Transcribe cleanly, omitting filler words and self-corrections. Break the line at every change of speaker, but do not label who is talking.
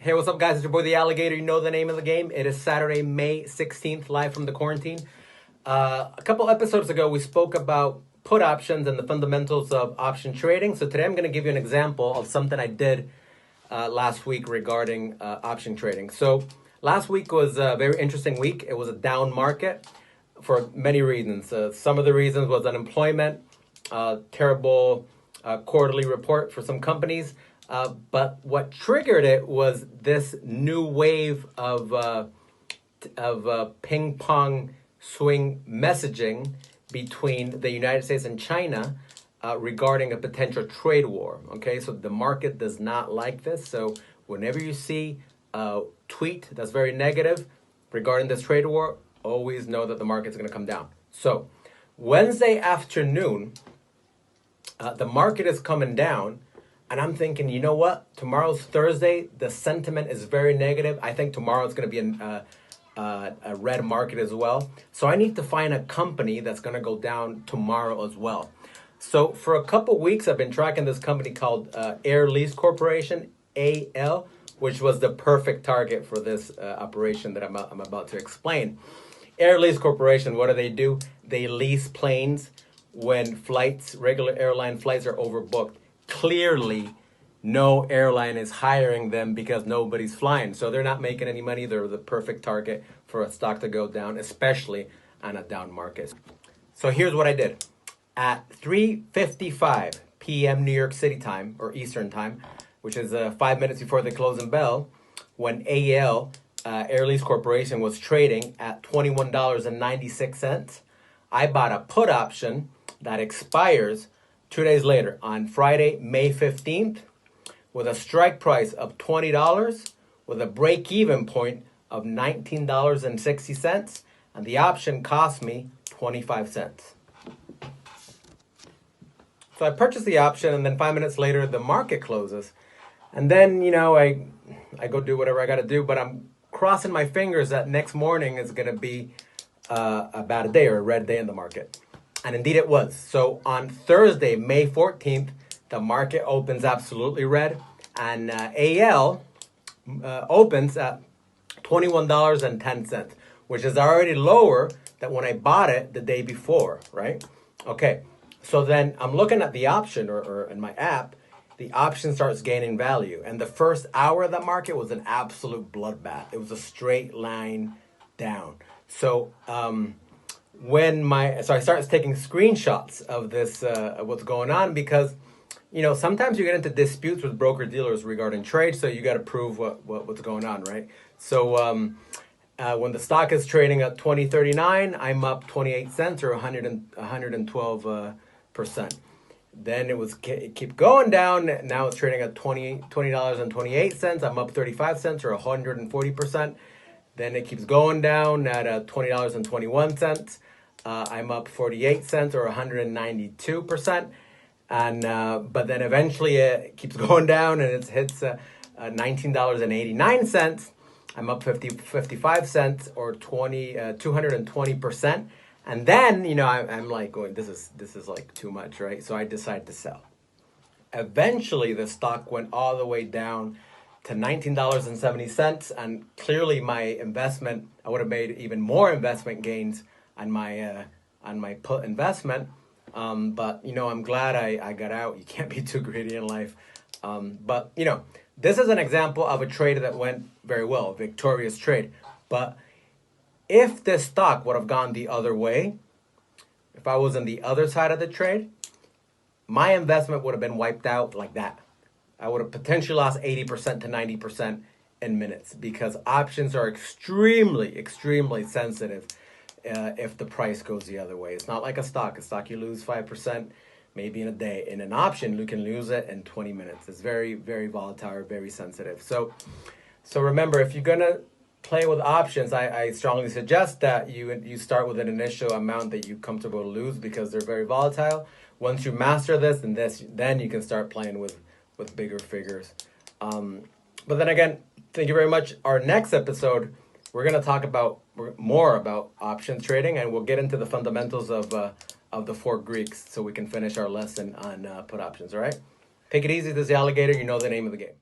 Hey, what's up, guys? It's your boy, the Alligator. You know the name of the game. It is Saturday, May 16th, live from the quarantine. A couple episodes ago, we spoke about put options and the fundamentals of option trading. So today I'm going to give you an example of something I did last week regarding option trading. So last week was a very interesting week. It was a down market for many reasons. Some of the reasons was unemployment, terrible quarterly report for some companies. But what triggered it was this new wave of ping pong swing messaging between the United States and China regarding a potential trade war. Okay, so the market does not like this. So whenever you see a tweet that's very negative regarding this trade war, always know that the market's going to come down. So Wednesday afternoon, the market is coming down. And I'm thinking, you know what? Tomorrow's Thursday. The sentiment is very negative. I think tomorrow it's going to be a red market as well. So I need to find a company that's going to go down tomorrow as well. So for a couple weeks, I've been tracking this company called Air Lease Corporation, AL, which was the perfect target for this operation that I'm about to explain. Air Lease Corporation, what do? They lease planes when flights, regular airline flights, are overbooked. Clearly, no airline is hiring them because nobody's flying. So they're not making any money. They're the perfect target for a stock to go down, especially on a down market. So here's what I did. At 3:55 p.m. New York City time, or Eastern time, which is 5 minutes before the closing bell, when AL, Air Lease Corporation, was trading at $21.96, I bought a put option that expires 2 days later, on Friday, May 15th, with a strike price of $20, with a break-even point of $19.60, and the option cost me 25 cents. So I purchased the option, and then 5 minutes later, the market closes. And then, I go do whatever I got to do, but I'm crossing my fingers that next morning is going to be a bad day or a red day in the market. And indeed it was. So on Thursday, May 14th, the market opens absolutely red. And AL opens at $21.10, which is already lower than when I bought it the day before, right? Okay, so then I'm looking at the option, or in my app, the option starts gaining value. And the first hour of the market was an absolute bloodbath. It was a straight line down. So, so I started taking screenshots of this, of what's going on, because, sometimes you get into disputes with broker dealers regarding trade, so you got to prove what's going on, right? So when the stock is trading at 20.39, I'm up 28 cents or 112%. Then it keep going down. Now it's trading at $20.28. I'm up 35 cents or 140%. Then it keeps going down at $20.21. I'm up 48 cents or 192%. And but then eventually it keeps going down and it hits $19.89. I'm up 55 cents or 220%. And then, I'm like going, this is like too much, right? So I decide to sell. Eventually the stock went all the way down to $19.70, and clearly my investment, I would have made even more investment gains on my put investment. But I'm glad I got out. You can't be too greedy in life. But this is an example of a trade that went very well, victorious trade. But if this stock would have gone the other way, if I was on the other side of the trade, my investment would have been wiped out like that. I would have potentially lost 80% to 90% in minutes, because options are extremely, extremely sensitive if the price goes the other way. It's not like a stock. A stock, you lose 5% maybe in a day. In an option, you can lose it in 20 minutes. It's very, very volatile, very sensitive. So remember, if you're going to play with options, I strongly suggest that you start with an initial amount that you're comfortable to lose, because they're very volatile. Once you master this, then you can start playing with bigger figures. But then again, thank you very much. Our next episode, we're going to talk more about options trading, and we'll get into the fundamentals of the four Greeks, so we can finish our lesson on put options. All right, take it easy. This is the Alligator. You know the name of the game.